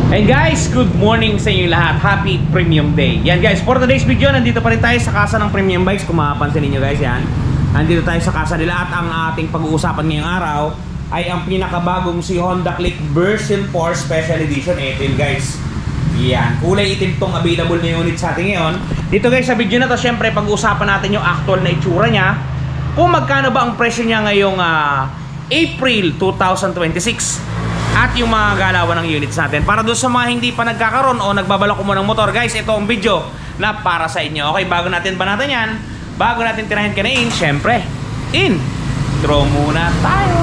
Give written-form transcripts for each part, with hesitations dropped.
Hey guys, good morning sa inyo lahat. Happy Premium Day. Yan guys, for today's video, nandito pa rin tayo sa kasa ng Premium Bikes. Kung mapapansin niyo guys, yan. Nandito tayo sa kasa nila at ang ating pag-uusapan ngayong araw ay ang pinakabagong si Honda Click version 4 Special Edition. Ito yun guys. Yan, kulay itim tong available na unit sa atin ngayon. Dito guys, sa video na to, syempre pag-uusapan natin yung actual na itsura niya. Kung magkano ba ang presyo niya ngayong April 2026. At yung mga galawan ng units natin. Para doon sa mga hindi pa nagkakaroon o nagbabalak mo ng motor, guys, ito ang video na para sa inyo. Okay, bago natin banatan yan, bago natin tirahin kanain, syempre, intro muna tayo.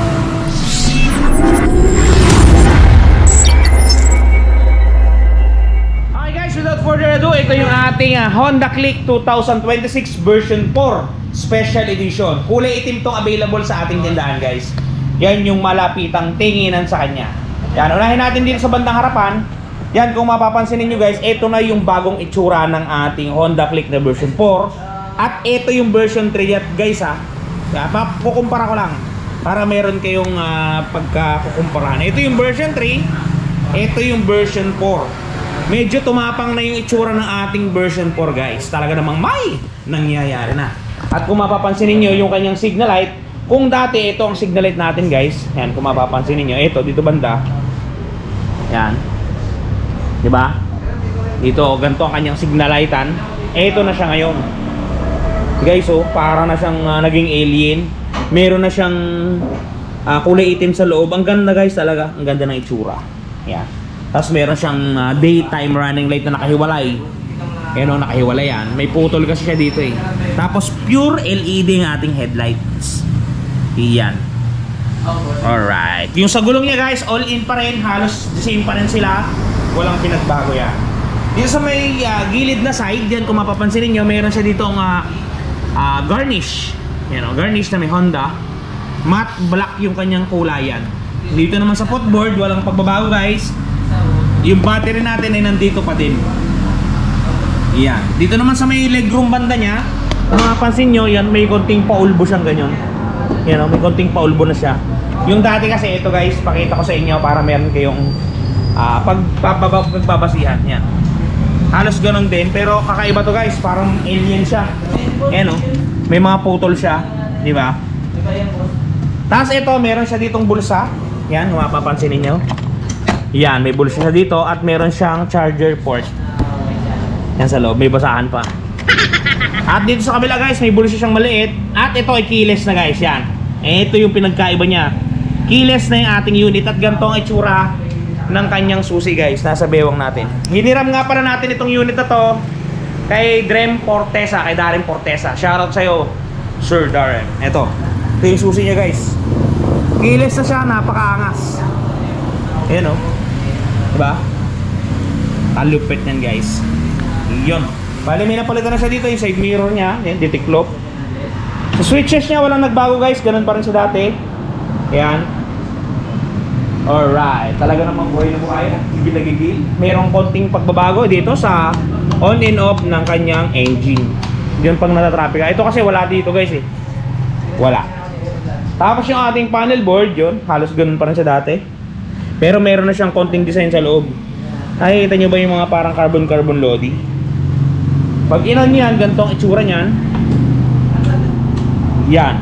Okay guys, without further ado, ito yung ating Honda Click 2026 version 4 Special Edition. Kulay itim tong available sa ating tindahan guys. Yan yung malapitang tinginan sa kanya. Yan, unahin natin dito sa bandang harapan. Yan, kung mapapansin niyo guys, ito na yung bagong itsura ng ating Honda Click na version 4. At ito yung version 3 at guys kukumpara ko lang para meron kayong pagkakukumparahan. Ito yung version 3, ito yung version 4. Medyo tumapang na yung itsura ng ating version 4 guys. Talaga namang may nangyayari na. At kung mapapansin niyo yung kanyang signal light, kung dati ito ang signal light natin guys, yan, kung mapapansin niyo, ito dito banda. Yan. 'Di ba? Dito ganito ang kanyang signal lightan. Ito na siya ngayon. Guys, para na siyang naging alien. Meron na siyang kulay itim sa loob. Ang ganda guys talaga, ang ganda ng itsura. Yan. Tapos meron siyang daytime running light na nakahiwalay. Yan, nakahiwalay yan. May putol kasi siya dito eh. Tapos pure LED ang ating headlights. Iyan. Alright. Yung sa gulong niya guys, all in pa rin. Halos the same pa rin sila. Walang pinagbago yan. Dito sa may gilid na side, yan kung mapapansin niyo, mayroon siya dito ang garnish. Yan, garnish na may Honda. Matte black yung kanyang kulayan. Dito naman sa footboard, walang pagbabago guys. Yung battery natin ay nandito pa din. Yan. Dito naman sa may legroom banda niya, kung mapapansin nyo, yan, may konting paulbo siyang ganyan. Yan, may konting paulbo na siya. Yung dati kasi ito guys, pakita ko sa inyo para meron kayong pagbabasihan. Yan. Halos ganun din, pero kakaiba to guys, parang alien siya. Yan may mga putol siya, di ba? Tapos ito, meron siya ditong bulsa. Yan, kung mapapansin niyo. Yan, may bulsa siya dito at meron siyang charger port. Yan sa loob, may basahan pa. At dito sa kabila guys, may bulsa siyang maliit. At ito ay keyless na guys, yan. Ito yung pinagkaiba niya. Keyless na yung ating unit at ganito ang itsura ng kanyang susi guys. Nasa bewang natin. Hiniram nga pala natin itong unit na to kay Darren Portesa. Kay Darren Portesa. Shoutout sa'yo, Sir Darren. Ito yung susi niya guys. Keyless na siya, napakaangas. Ayan diba? Talupit yan guys. Yun. Bali may napalitan na siya dito. Yung side mirror niya, yan, ditiklop. Sa switches niya walang nagbago guys. Ganun pa rin sa dati. Yan. Alright. Talaga namang buhay na buhay. Gigil na gigil. Mayroong konting pagbabago dito sa on and off ng kanyang engine. Yun pang natatrapika. Ito kasi wala dito guys eh. Wala. Tapos yung ating panel board, yun. Halos ganun pa rin sa dati. Pero meron na siyang konting design sa loob. Nakikita nyo ba yung mga parang carbon lodi? Pag inan yan, ganitong itsura niyan. Yan.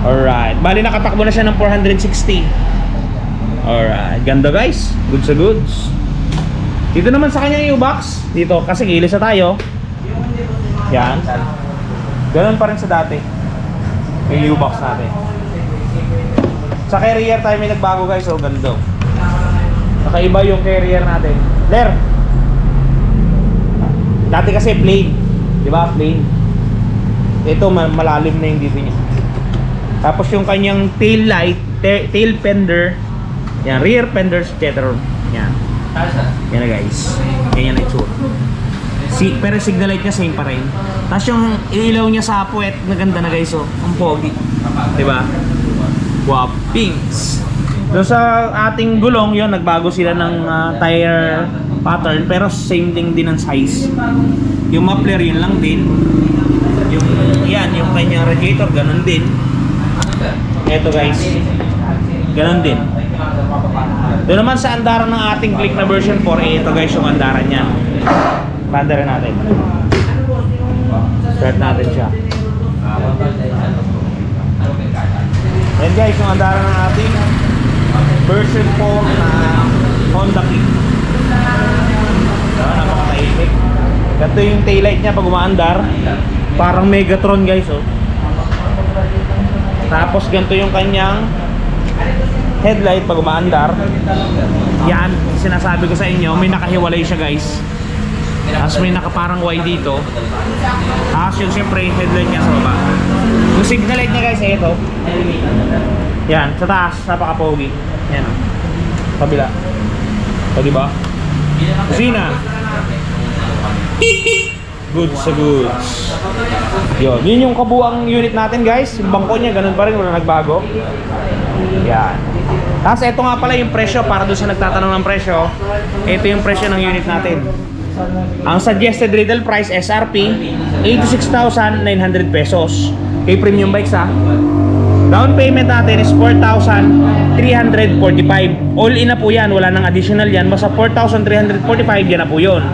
Alright. Bali nakatakbo na siya ng 460. Alright. Ganda guys. Good sa goods. Dito naman sa kanya yung U-box. Dito kasi gilis na tayo. Yan. Ganun pa rin sa dati. Yung U-box natin. Sa carrier tayo may nagbago guys. So ganda. Nakaiba yung carrier natin. Ler. Dati kasi plain. Diba? Plain. Ito malalim na yung dito niya. Tapos yung kanyang tail light, tail fender, yan, rear fender scatter, yan. Yan na guys. Yan ang itsura. Pero signal light niya same pa rin. Tapos yung ilaw niya sa puwet, naganda na guys, ang pogi. Diba? Wapings. So sa ating gulong, yun, nagbago sila ng tire pattern, pero same thing din ang size. Yung muffler, yun lang din. Yung, yan, yung kanyang radiator, ganun din. Eto guys, ganun din. Doon naman sa andaran ng ating Click na version 4, ito guys yung andaran niya. Pandarin natin. Start natin siya. Yan guys, yung andaran ng ating version 4 na Honda Click. Napakatahimik. Ganito yung taillight niya pag umaandar. Parang Megatron guys, oh. Tapos ganito yung kanyang headlight pag umaandar. Yan, sinasabi ko sa inyo, may nakahiwalay siya guys. Tapos may nakaparang wide dito. Tapos yung siyempre headlight niya sa baba. Yung signal light niya guys, ito. Yan, sa taas, napaka-pogi. Yan, oh. Kabila. O, diba? Kusina. Goods sa goods. Yun yung kabuang unit natin guys. Yung bangko niya, ganun pa rin, wala nagbago. Yan. Tapos ito nga pala yung presyo, para doon sa nagtatanong ng presyo. Ito yung presyo ng unit natin. Ang suggested retail price SRP 86,900 pesos. Kay Premium Bikes ha. Down payment natin is 4,345. All in na po yan, wala nang additional yan. Basta 4,345 yan na po yun.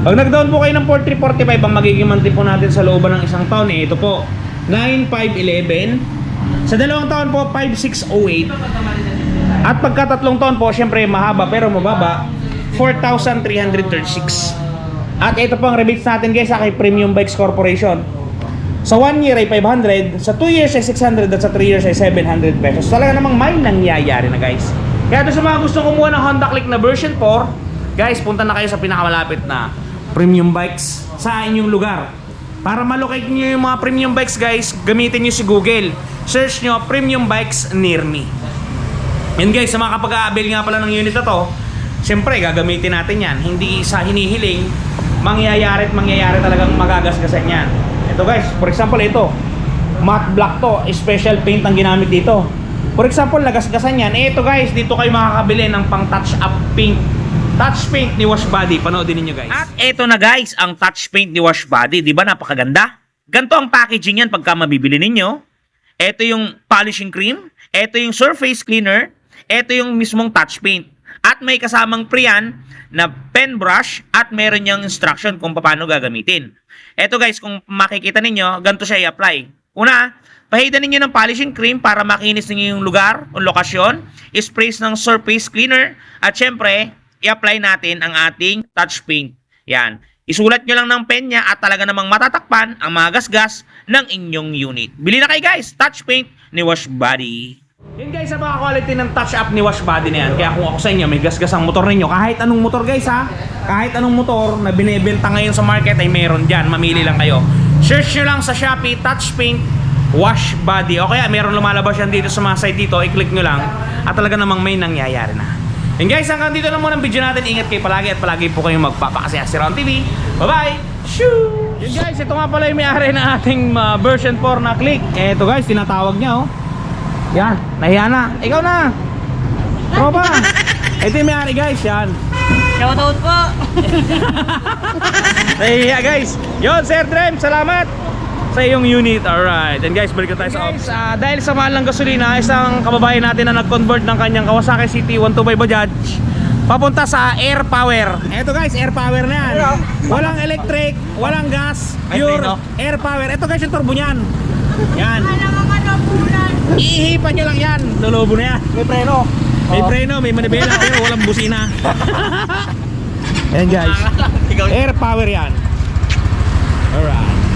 Pag nag-down po kayo ng 4,345, ang magiging monthly po natin sa looban ng isang taon ito po 9,511. Sa dalawang taon po 5,608. At pagka tatlong taon po, syempre mahaba pero mababa, 4,336. At ito po ang rebates natin guys sa kay Premium Bikes Corporation. Sa 1 year ay 500, sa 2 years ay 600, at sa 3 years ay 700 pesos. Talaga namang may nangyayari na guys. Kaya doon sa mga gustong kumuha ng Honda Click na version 4, guys, punta na kayo sa pinakamalapit na Premium Bikes sa inyong lugar. Para malocate nyo yung mga Premium Bikes guys, gamitin nyo si Google. Search nyo Premium Bikes near me. Yan guys, sa mga kapag-aabil nga pala ng unit na to, siyempre gagamitin natin yan. Hindi sa hinihiling, mangyayari at mangyayari talagang magagasgasan yan. Ito guys, for example ito, matte black to, special paint ang ginamit dito. For example, nagasgasan yan. Ito guys, dito kayo makakabili ng pang touch up paint. Touch paint ni Wash Body, panoodin niyo guys. At ito na guys, ang touch paint ni Wash Body, di ba napakaganda? Ganto ang packaging yan pagka mabibili ninyo. Ito yung polishing cream, ito yung surface cleaner, ito yung mismong touch paint. At may kasamang pre-yan na pen brush at meron niyang instruction kung paano gagamitin. Ito guys, kung makikita ninyo, ganito siya i-apply. Una, pahidan ninyo ng polishing cream para makinis ninyo yung lugar o lokasyon. Sprays ng surface cleaner. At syempre, i-apply natin ang ating touch paint. Yan. Isulat nyo lang ng pen niya at talaga namang matatakpan ang mga gasgas ng inyong unit. Bili na kayo guys, touch paint ni Wash Body. Yun guys, ang mga quality ng touch up ni Wash Body na yan. Kaya kung ako sa inyo, may gasgas ang motor ninyo. Kahit anong motor guys ha, kahit anong motor na binibenta ngayon sa market ay meron dyan. Mamili lang kayo. Search nyo lang sa Shopee, touch paint Wash Body. O kaya meron lumalabas yan dito sa mga site dito. I-click nyo lang at talaga namang may nangyayari na. And guys, hanggang dito lang muna ang video natin. Ingat kayo palagi at palagi po kayong magpapakasaya si Ron TV. Bye-bye! Shoo! Yun guys, ito nga pala yung may-ari ng ating version 4 na Click. Ito guys, tinatawag niya oh. Yan, nahiya na. Ikaw na. Tropa. Ito yung may-ari guys, yan. Shoutout po. Nahiya guys. Yun, Sir Drem, salamat sa iyong unit. Alright. And guys, balik tayo sa guys, dahil sa mahal ng gasolina, isang kababayan natin na nag-convert ng kanyang Kawasaki City 125 Bajaj papunta sa air power. Eto guys, air power na yan. Walang electric, walang gas, pure air power. Eto guys, yung turbo niyan. Yan. Ihipan nyo lang yan. Lolobo na yan. May preno. May preno, may manibela, pero walang busina. Ayan guys, air power yan. Alright.